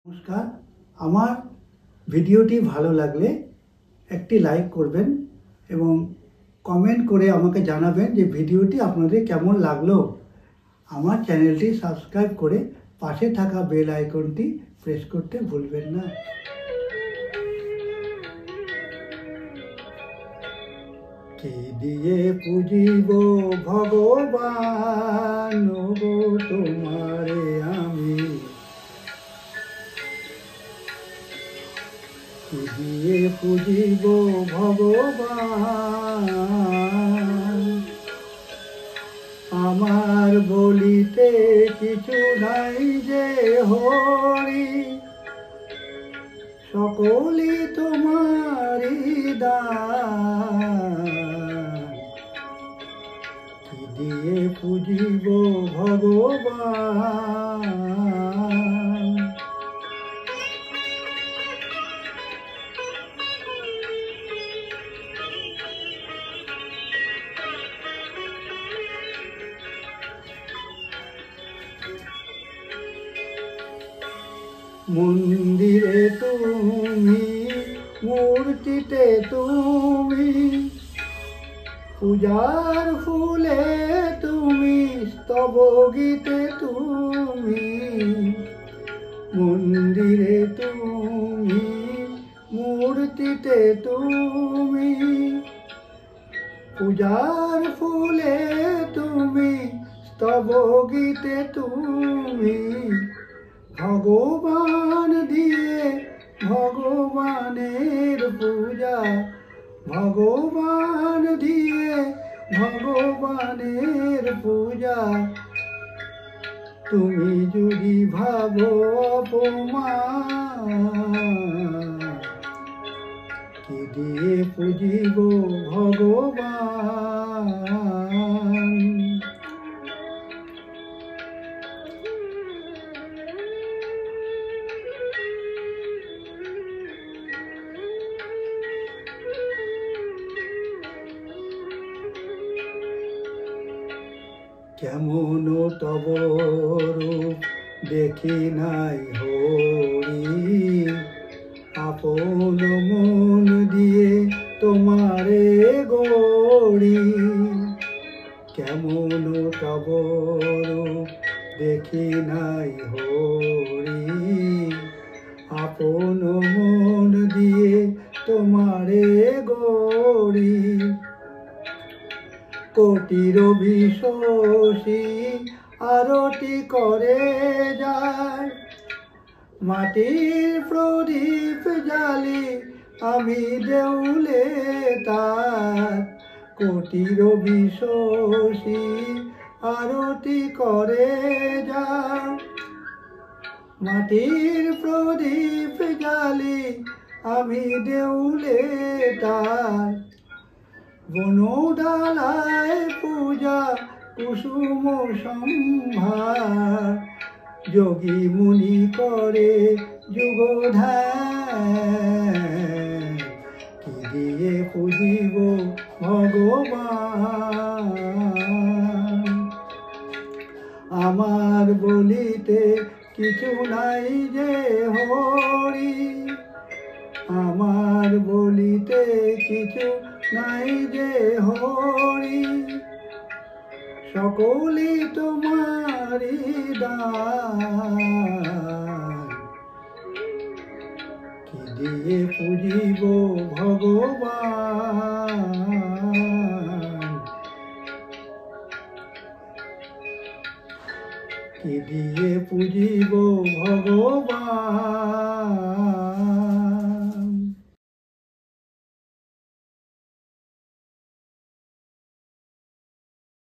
নমস্কার। আমার ভিডিওটি ভালো লাগলে একটি লাইক করবেন এবং কমেন্ট করে আমাকে জানাবেন যে ভিডিওটি আপনাদের কেমন লাগলো। আমার চ্যানেলটি সাবস্ক্রাইব করে পাশে থাকা বেল আইকনটি প্রেস করতে ভুলবেন না। কি দিয়ে পুজিব ভগবান গো তোমারে আমি, কি দিয়ে পুজিব ভগবান, আমার বলিতে কিছু নাই যে হরি, সকলই তোমারি দান, কি দিয়ে পুজিব ভগবান। মন্দিরে তুমি, মূর্তিতে তুমি, পূজার ফুলে তুমি, স্তব গীতে তুমি। মন্দিরে তুমি, মূর্তিতে তুমি, পূজার ফুলে তুমি, স্তব গীতে তুমি। ভগবান দিয়ে ভগবানের পূজা, ভগবান দিয়ে ভগবানের পূজা। তুমি যদি ভাবো অপমান, কি দিয়ে পুজিব ভগবান। কেমন তব রূপ দেখি নাই হরি, আপন মন দিয়ে তোমারে গড়ি। কেমন তব রূপ দেখি নাই হরি, আপন মন দিয়ে তোমারে গড়ি। কোটির বিশ্বসী আরতি করে যায়, মাটির প্রদীপ জ্বালি আমি দেউলে তার। কোটির বিশ্বসী আরতি করে যায়, মাটির প্রদীপ জ্বালি আমি দেউলে তার। বনডালায় পূজা কুসুম সম্ভার, যোগী মুনি করে যুগ ধ্যান, কি দিয়ে পুজিব ভগবান। আমার বলিতে কিছু নাই যে হরি, আমার বলিতে কিছু নাই যে হরি, সকলই তোমারি দান, কি দিয়ে পুজিব ভগবান। কি দিয়ে পুজিব ভগবান।